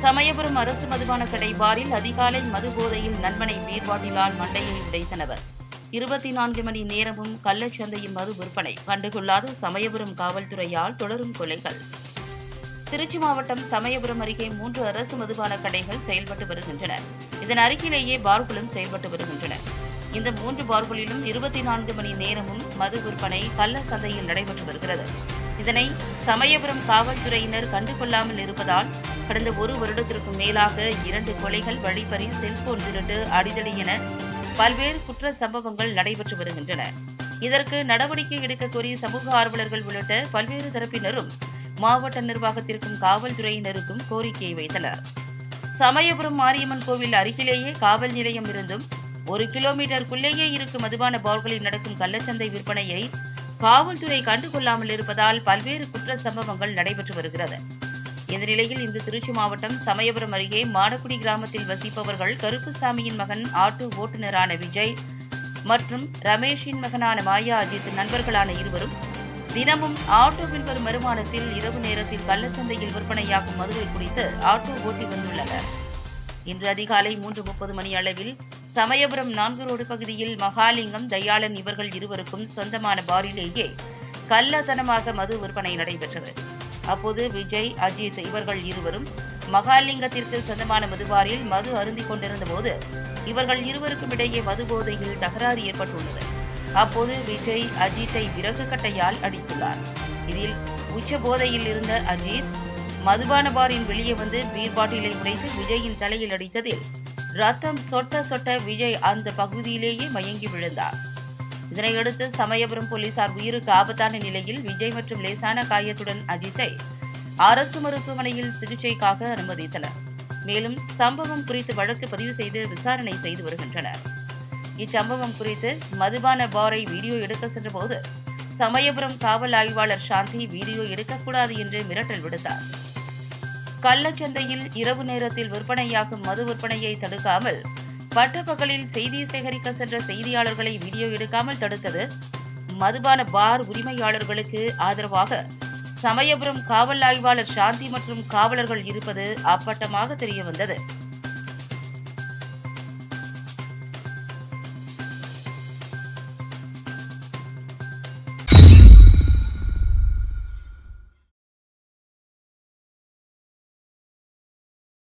சமயபுரம் அரசு மதுபான கடை பாரில் அதிகாலை மது போதையில் நண்பனை பீர் பாட்டிலால் மண்டையை உடைத்தனர். 24 மணி நேரமும் கள்ளச்சந்தையின் மது விற்பனை கண்டுகொள்ளாத சமயபுரம் காவல்துறையால் தொடரும் கொலைகள். திருச்சி மாவட்டம் சமயபுரம் அருகே 3 அரசு மதுபான கடைகள் செயல்பட்டு வருகின்றன. இதன் அருகிலேயே பார்களும் செயல்பட்டு வருகின்றன. இந்த 3 பார்களிலும் 24 மணி நேரமும் மது விற்பனை கள்ள சந்தையில் நடைபெற்று வருகிறது. இதனை சமயபுரம் காவல்துறையினர் கண்டுகொள்ளாமல் இருப்பதால் கடந்த 1 வருடத்திற்கும் மேலாக 2 கொலைகள், வழிப்பறி, செல்போன் திருட்டு, அடிதடி என பல்வேறு குற்ற சம்பவங்கள் நடைபெற்று வருகின்றன. இதற்கு நடவடிக்கை எடுக்க கோரி சமூக ஆர்வலர்கள் உள்ளிட்ட பல்வேறு தரப்பினரும் மாவட்ட நிர்வாகத்திற்கும் காவல்துறையினருக்கும் கோரிக்கை வைத்தனர். சமயபுரம் மாரியம்மன் கோவில் அருகிலேயே காவல் நிலையம் இருந்தும் 1 கிலோமீட்டருக்குள்ளேயே இருக்கும் மதுபான பார்களில் நடக்கும் கள்ளச்சந்தை விற்பனையை காவல்துறை கண்டுகொள்ளாமல் இருப்பதால் பல்வேறு குற்ற சம்பவங்கள் நடைபெற்று வருகிறது. இந்த நிலையில் இன்று திருச்சி மாவட்டம் சமயபுரம் அருகே மாடக்குடி கிராமத்தில் வசிப்பவர்கள் கருப்புசாமியின் மகன் ஆட்டோ ஓட்டுநரான விஜய் மற்றும் ரமேஷின் மகனான மாயா அஜித் நண்பர்களான இருவரும் தினமும் ஆட்டோவில் வரும் வருமானத்தில் இரவு நேரத்தில் கள்ளச்சந்தையில் விற்பனையாகும் மதுவை குடித்து ஆட்டோ ஓட்டி வந்துள்ளனர். இன்று அதிகாலை 3:30 மணி அளவில் சமயபுரம் 4 ரோடு பகுதியில் மகாலிங்கம், தயாளன் இவர்கள் இருவருக்கும் சொந்தமான பாரிலேயே கள்ளத்தனமாக மது விற்பனை நடைபெற்றது. அப்போது விஜய், அஜித் இவர்கள் இருவரும் மகாலிங்கத்திற்கு சொந்தமான மதுபாரில் மது அருந்திக் கொண்டிருந்த போது இவர்கள் இருவருக்கும் இடையே மது போதையில் தகராறு ஏற்பட்டுள்ளது. அப்போது விஜய் அஜித்தை விறகு கட்டையால் அடித்துள்ளார். இதில் உச்ச போதையில் இருந்த அஜித் மதுபான பாரின் வெளியே வந்து பீர் பாட்டிலை உடைத்து விஜயின் தலையில் அடித்ததில் ரத்தம் சொட்ட சொட்ட விஜய் அந்த பகுதியிலேயே மயங்கி விழுந்தார். இதனையடுத்து சமயபுரம் போலீசார் உயிருக்கு ஆபத்தான நிலையில் விஜய் மற்றும் லேசான காயத்துடன் அஜித்தை அரசு மருத்துவமனையில் சிகிச்சைக்காக அனுமதித்தனர். மேலும் சம்பவம் குறித்து வழக்கு பதிவு செய்து விசாரணை செய்து வருகின்றனர். இச்சம்பவம் குறித்து மதுபான பாரை வீடியோ எடுக்க சென்றபோது சமயபுரம் காவல் ஆய்வாளர் சாந்தி வீடியோ எடுக்கக்கூடாது என்று மிரட்டல் விடுத்தார். கள்ளச்சந்தையில் இரவு நேரத்தில் விற்பனையாகும் மது விற்பனையை தடுக்காமல் பட்டப்பகலில் செய்தி சேகரிக்க சென்ற செய்தியாளர்களை வீடியோ எடுக்காமல் தடுத்தது மதுபான பார் உரிமையாளர்களுக்கு ஆதரவாக சமயபுரம் காவல் ஆய்வாளர் சாந்தி மற்றும் காவலர்கள் இருப்பது அப்பட்டமாக தெரியவந்தது.